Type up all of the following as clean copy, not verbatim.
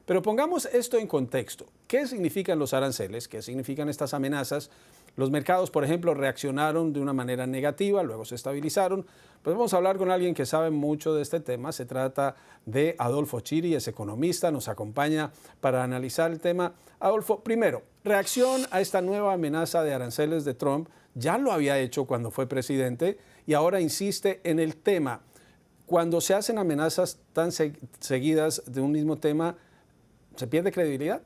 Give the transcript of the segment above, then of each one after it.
Pero pongamos esto en contexto. ¿Qué significan los aranceles? ¿Qué significan estas amenazas? Los mercados, por ejemplo, reaccionaron de una manera negativa, luego se estabilizaron. Pues vamos a hablar con alguien que sabe mucho de este tema. Se trata de Adolfo Chiri, es economista, nos acompaña para analizar el tema. Adolfo, primero, reacción a esta nueva amenaza de aranceles de Trump. Ya lo había hecho cuando fue presidente y ahora insiste en el tema. Cuando se hacen amenazas tan seguidas de un mismo tema, ¿se pierde credibilidad?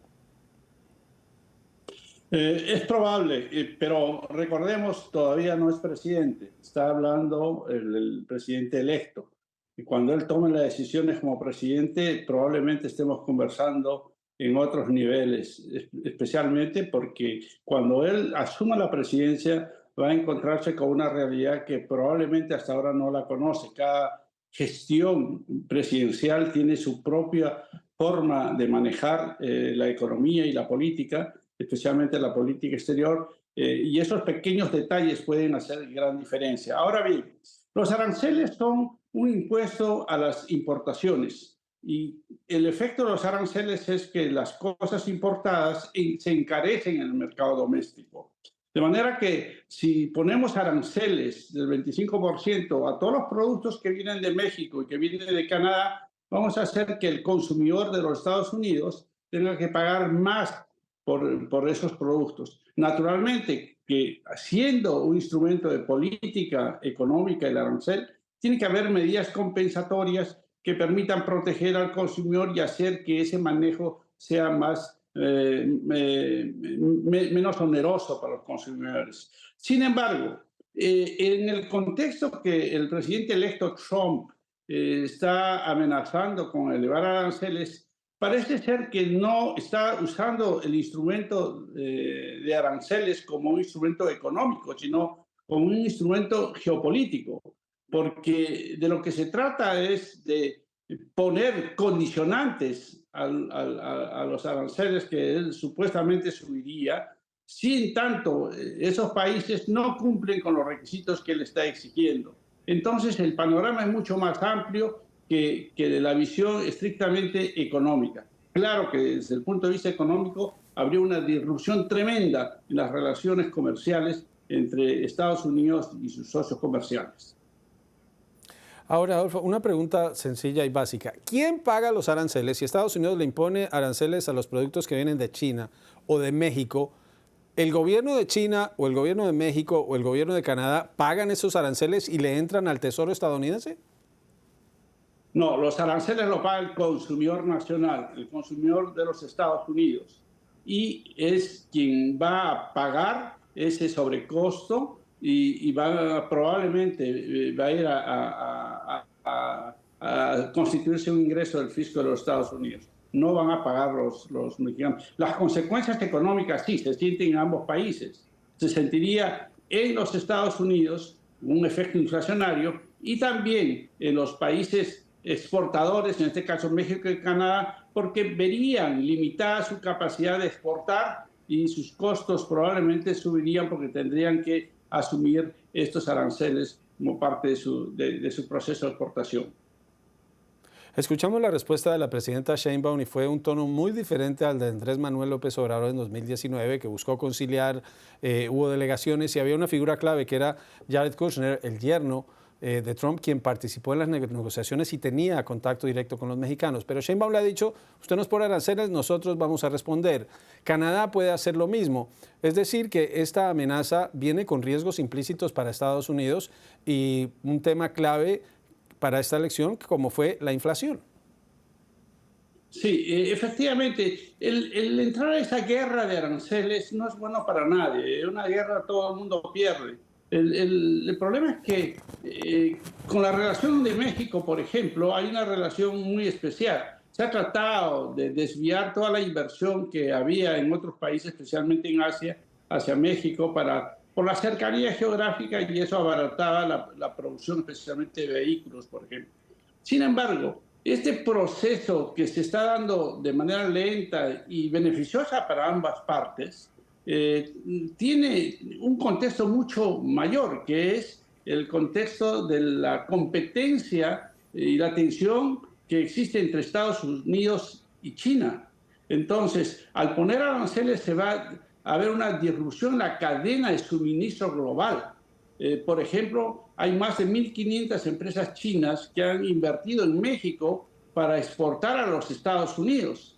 Es probable, pero recordemos, todavía no es presidente. Está hablando el presidente electo. Y cuando él tome las decisiones como presidente, probablemente estemos conversando en otros niveles, especialmente porque cuando él asuma la presidencia va a encontrarse con una realidad que probablemente hasta ahora no la conoce. Cada gestión presidencial tiene su propia forma de manejar la economía y la política, especialmente la política exterior, y esos pequeños detalles pueden hacer gran diferencia. Ahora bien, los aranceles son un impuesto a las importaciones y el efecto de los aranceles es que las cosas importadas se encarecen en el mercado doméstico. De manera que si ponemos aranceles del 25% a todos los productos que vienen de México y que vienen de Canadá, vamos a hacer que el consumidor de los Estados Unidos tenga que pagar más por esos productos. Naturalmente, que siendo un instrumento de política económica el arancel, tiene que haber medidas compensatorias que permitan proteger al consumidor y hacer que ese manejo sea menos oneroso para los consumidores. Sin embargo, en el contexto que el presidente electo Trump está amenazando con elevar aranceles, parece ser que no está usando el instrumento de aranceles como un instrumento económico, sino como un instrumento geopolítico, porque de lo que se trata es de poner condicionantes a los aranceles que él supuestamente subiría, si en tanto esos países no cumplen con los requisitos que él está exigiendo. Entonces el panorama es mucho más amplio que de la visión estrictamente económica. Claro que desde el punto de vista económico habría una disrupción tremenda en las relaciones comerciales entre Estados Unidos y sus socios comerciales. Ahora, Adolfo, una pregunta sencilla y básica. ¿Quién paga los aranceles? Si Estados Unidos le impone aranceles a los productos que vienen de China o de México, ¿el gobierno de China o el gobierno de México o el gobierno de Canadá pagan esos aranceles y le entran al tesoro estadounidense? No, los aranceles los paga el consumidor nacional, el consumidor de los Estados Unidos. Y es quien va a pagar ese sobrecosto y probablemente va a ir a constituirse un ingreso del fisco de los Estados Unidos. No van a pagar los mexicanos. Las consecuencias económicas sí se sienten en ambos países. Se sentiría en los Estados Unidos un efecto inflacionario y también en los países exportadores, en este caso México y Canadá, porque verían limitada su capacidad de exportar y sus costos probablemente subirían porque tendrían que asumir estos aranceles como parte de su proceso de exportación. Escuchamos la respuesta de la presidenta Sheinbaum y fue un tono muy diferente al de Andrés Manuel López Obrador en 2019, que buscó conciliar, hubo delegaciones y había una figura clave que era Jared Kushner, el yerno de Trump, quien participó en las negociaciones y tenía contacto directo con los mexicanos. Pero Sheinbaum le ha dicho, usted nos pone aranceles, nosotros vamos a responder. Canadá puede hacer lo mismo. Es decir, que esta amenaza viene con riesgos implícitos para Estados Unidos y un tema clave para esta elección, como fue la inflación. Sí, efectivamente, el entrar a esa guerra de aranceles no es bueno para nadie. En una guerra todo el mundo pierde. El problema es que con la relación de México, por ejemplo, hay una relación muy especial. Se ha tratado de desviar toda la inversión que había en otros países, especialmente en Asia, hacia México por la cercanía geográfica, y eso abarataba la producción, especialmente de vehículos, por ejemplo. Sin embargo, este proceso que se está dando de manera lenta y beneficiosa para ambas partes, tiene un contexto mucho mayor, que es el contexto de la competencia y la tensión que existe entre Estados Unidos y China. Entonces, al poner aranceles se va a haber una disrupción en la cadena de suministro global. Por ejemplo, hay más de 1.500 empresas chinas que han invertido en México para exportar a los Estados Unidos.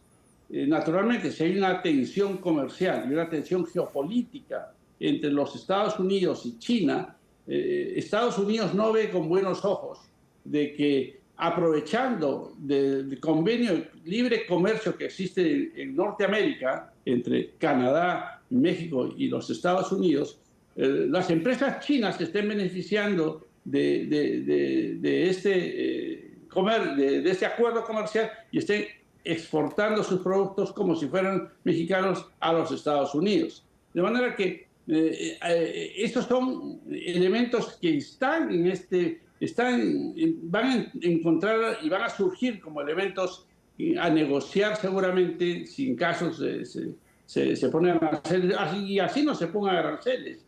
Naturalmente, si hay una tensión comercial y una tensión geopolítica entre los Estados Unidos y China, Estados Unidos no ve con buenos ojos de que aprovechando del convenio de libre comercio que existe en Norteamérica entre Canadá, México y los Estados Unidos, las empresas chinas se estén beneficiando de este acuerdo comercial y estén exportando sus productos como si fueran mexicanos a los Estados Unidos. De manera que estos son elementos que están en van a encontrar y van a surgir como elementos a negociar seguramente si en casos se ponen aranceles y así no se pongan aranceles.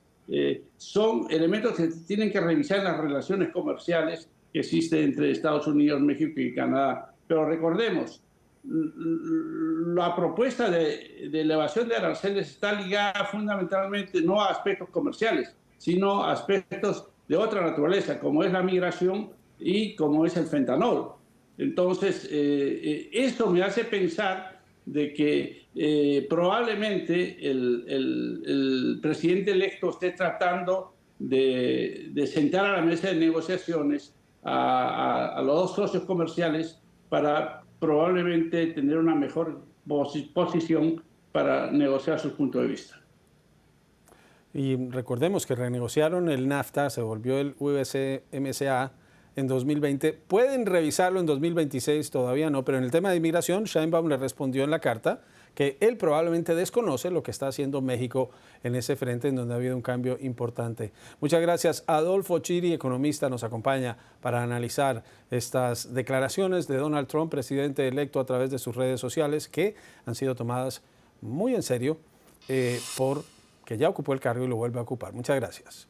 Son elementos que tienen que revisar las relaciones comerciales que existen entre Estados Unidos, México y Canadá. Pero recordemos, la propuesta de elevación de aranceles está ligada fundamentalmente no a aspectos comerciales, sino a aspectos de otra naturaleza, como es la migración y como es el fentanol. Entonces, eso me hace pensar de que probablemente el presidente electo esté tratando de sentar a la mesa de negociaciones a los dos socios comerciales para probablemente tener una mejor posición para negociar su punto de vista. Y recordemos que renegociaron el NAFTA, se volvió el USMCA en 2020. Pueden revisarlo en 2026, todavía no, pero en el tema de inmigración, Sheinbaum le respondió en la carta que él probablemente desconoce lo que está haciendo México en ese frente en donde ha habido un cambio importante. Muchas gracias. Adolfo Chiri, economista, nos acompaña para analizar estas declaraciones de Donald Trump, presidente electo, a través de sus redes sociales, que han sido tomadas muy en serio por que ya ocupó el cargo y lo vuelve a ocupar. Muchas gracias.